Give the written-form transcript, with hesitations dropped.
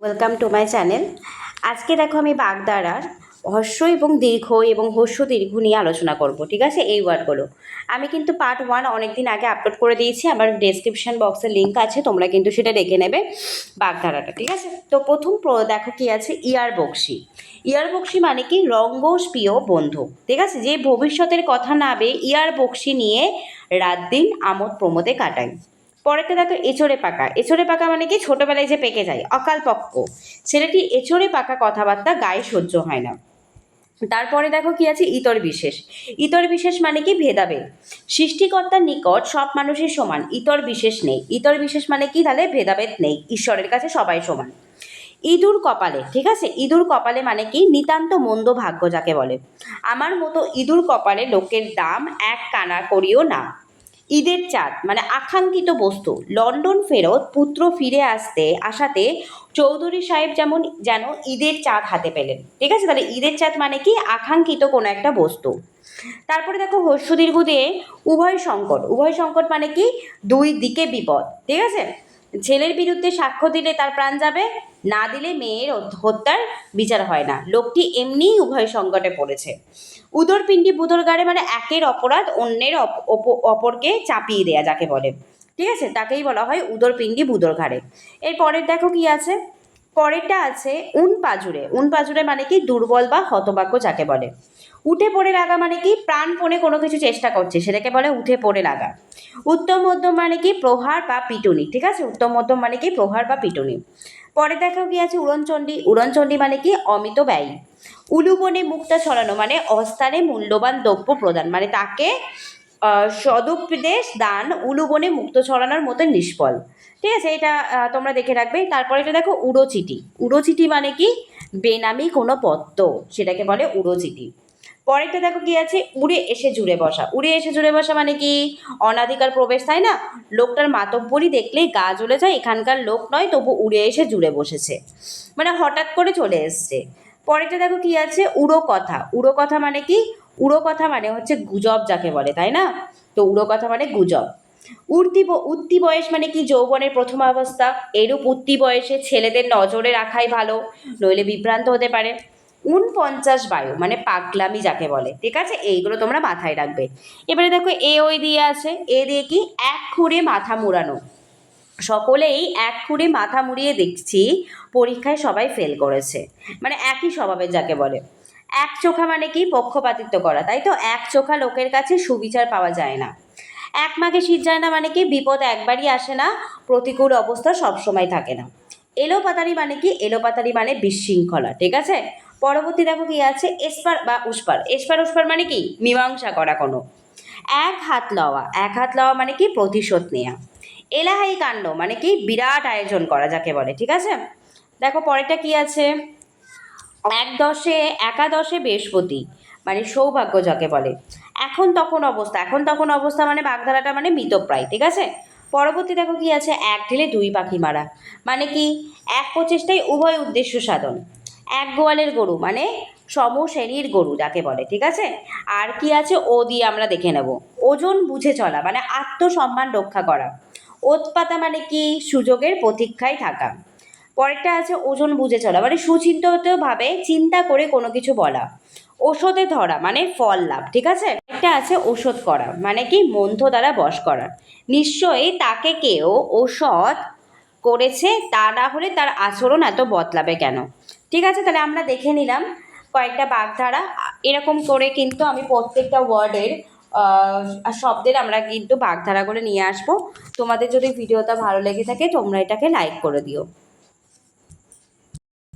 Welcome to my channel. আজকে দেখো আমি বাগধারার হ্রস্ব এবং দীর্ঘ এবং হ্রস্ব দীর্ঘ নিয়ে আলোচনা করব, ঠিক আছে? এই ওয়ার্ডগুলো আমি কিন্তু পার্ট 1 অনেক দিন আগে আপলোড করে দিয়েছি, আমার ডেসক্রিপশন বক্সে লিঙ্ক আছে, তোমরা কিন্তু সেটা দেখে নেবে বাগধারাটা, ঠিক আছে? তো প্রথম দেখো কি আছে, ইয়ার বক্সি। ইয়ার বক্সি মানে কি রঙ্গস প্রিয় বন্ধু, ঠিক আছে? যে ভবিষ্যতের কথা না ভেবে ইয়ার বক্সি নিয়ে রাত দিন আমোদ প্রমোদে কাটায়। পরেরটা দেখো এঁচড়ে পাকা। এঁচড়ে পাকা মানে কি ছোটবেলায় যে পেকে যায়, অকালপক্ষ। ছেলেটি এঁচড়ে পাকা কথাবার্তা গায়ে সহ্য হয় না। তারপরে দেখো কি আছে, ইতর বিশেষ। ইতর বিশেষ মানে কি ভেদাভেদ। সৃষ্টিকর্তার নিকট সব মানুষের সমান, ইতর বিশেষ নেই। ইতর বিশেষ মানে কি, তাহলে ভেদাভেদ নেই, ঈশ্বরের কাছে সবাই সমান। ইঁদুর কপালে, ঠিক আছে? ইঁদুর কপালে মানে কি নিতান্ত মন্দ ভাগ্য যাকে বলে। আমার মতো ইঁদুর কপালে লোকের দাম এক কানা করিও না। ঈদের চাঁদ মানে আকাঙ্ক্ষিত বস্তু। লন্ডন ফেরত পুত্র ফিরে আসাতে চৌধুরী সাহেব যেন ঈদের চাঁদ হাতে পেলেন, ঠিক আছে? তাহলে ঈদের চাঁদ মানে কি আকাঙ্ক্ষিত কোনো একটা বস্তু। তারপরে দেখো হ্রস্ব দীর্ঘ দিয়ে উভয় সংকট। উভয় সংকট মানে কি দুই দিকে বিপদ, ঠিক আছে? ছেলের বিরুদ্ধে সাক্ষ্য দিলে তার প্রাণ যাবে, না দিলে মেয়ের হত্যার বিচার হয় না। লোকটি এমনিই উভয় সংকটে পড়েছে। উদরপিণ্ডি বুধর গাড়ে মানে একের অপরাধ অন্যের অপরকে চাপিয়ে দেয়া যাকে বলে, ঠিক আছে? তাকেই বলা হয় উদরপিণ্ডি বুধর ঘাড়ে। এর পরের দেখো কি আছে, পরেরটা আছে উন পাজুরে। উন পাজুরে মানে কি দুর্বল বা হতভাগ্য যাকে বলে। উঠে পড়ে লাগা মানে কি প্রাণপণে কোনো কিছু চেষ্টা করছে, সেটাকে বলে উঠে পড়ে লাগা। উত্তম মধ্যম মানে কি প্রহার বা পিটুনি, ঠিক আছে? উত্তম মধ্যম মানে কি প্রহার বা পিটুনি। পরে দেখো কি আছে উড়নচণ্ডী। উড়নচণ্ডী মানে কি অমিত ব্যয়। উলুবনে মুক্তা ছড়ানো মানে অস্থানে মূল্যবান দ্রব্য প্রদান, মানে তাকে সদুপদেশ দান উলুবনে মুক্ত ছড়ানোর মতো নিষ্ফল, ঠিক আছে? এটা তোমরা দেখে রাখবে। তারপরে এটা দেখো উড়োচিটি। উড়োচিটি মানে কি বেনামি কোনো পত্র, সেটাকে বলে উড়োচিটি। পরেরটা দেখো কি আছে উড়ে এসে জুড়ে বসা। উড়ে এসে জুড়ে বসা মানে কি অনাধিকার প্রবেশ, তাই না? লোকটার মাতব্বরি দেখলেই গা জ্বলে যায়, এখানকার লোক নয় তবু উড়ে এসে জুড়ে বসেছে, মানে হঠাৎ করে চলে এসছে। পরেরটা দেখো কি আছে উড়ো কথা। উড়ো কথা মানে কি উড়ো কথা মানে হচ্ছে গুজব যাকে বলে, তাই না? তো উড়ো কথা মানে গুজব। উঠতি বয়স মানে কি যৌবনের প্রথম অবস্থা। এরূপ উঠতি বয়সে ছেলেদের নজরে রাখাই ভালো, নইলে বিভ্রান্ত হতে পারে। 49 বায়ু মানে পাগলামি যাকে বলে, ঠিক আছে? এইগুলো তোমরা মাথায় রাখবে। এবারে দেখো এ ওই দিয়ে আছে। এ দিয়ে কি এক খুঁড়ে মাথা মুড়ানো। সকলেই এক খুঁড়ে মাথা মুড়িয়ে দেখছি পরীক্ষায় সবাই ফেল করেছে, মানে একই স্বভাবের যাকে বলে। এক চোখা মানে কি পক্ষপাতিত্ব করা, তাই তো? এক চোখা লোকের কাছে সুবিচার পাওয়া যায় না। এক মাঘে শীত যায় না মানে কি বিপদ একবারই আসে না, প্রতিকূল অবস্থা সবসময় থাকে না। এলোপাতারি মানে কি এলোপাতারি মানে বিশৃঙ্খলা, ঠিক আছে? পরবর্তী দেখো কি আছে এসপার বা উসপার। এসপার উসপার মানে কি মীমাংসা করা কোনো। এক হাত লওয়া। এক হাত লওয়া মানে কি প্রতিশোধ নেওয়া। এলাহাই কাণ্ড মানে কি বিরাট আয়োজন করা যাকে বলে, ঠিক আছে? দেখো পরেরটা কি আছে একাদশে বৃহস্পতি মানে সৌভাগ্য যাকে বলে। এখন তখন অবস্থা। এখন তখন অবস্থা মানে বাগধারাটা মানে মৃতপ্রায়, ঠিক আছে? পরবর্তী দেখো কি আছে এক ঢিলে দুই পাখি মারা, মানে কি এক প্রচেষ্টায় উভয় উদ্দেশ্য সাধন। এক গোয়ালের গরু মানে সমশ্রেণীর গরু যাকে বলে, ঠিক আছে? আর কি আছে ও দিয়ে আমরা দেখে নেব। ওজন বুঝে চলা মানে আত্মসম্মান রক্ষা করা। ওৎপাতা মানে কি সুযোগের প্রতীক্ষায় থাকা। পরেরটা আছে ওজন বুঝে চলা মানে সুচিন্তিতভাবে চিন্তা করে কোনো কিছু বলা। ওষুধে ধরা মানে ফল লাভ, ঠিক আছে? একটা আছে ওষুধ করা মানে কি মন্ত্র দ্বারা বশ করা। নিশ্চয়ই তাকে কেউ ওষুধ করেছে, তা না হলে তার আচরণ এত বদলাবে কেন, ঠিক আছে? তাহলে আমরা দেখে নিলাম কয়েকটা বাগধারা। এরকম করে কিন্তু আমি প্রত্যেকটা ওয়ার্ডের শব্দের আমরা কিন্তু বাগধারা করে নিয়ে আসবো। তোমাদের যদি ভিডিওটা ভালো লেগে থাকে তোমরা এটাকে লাইক করে দিও।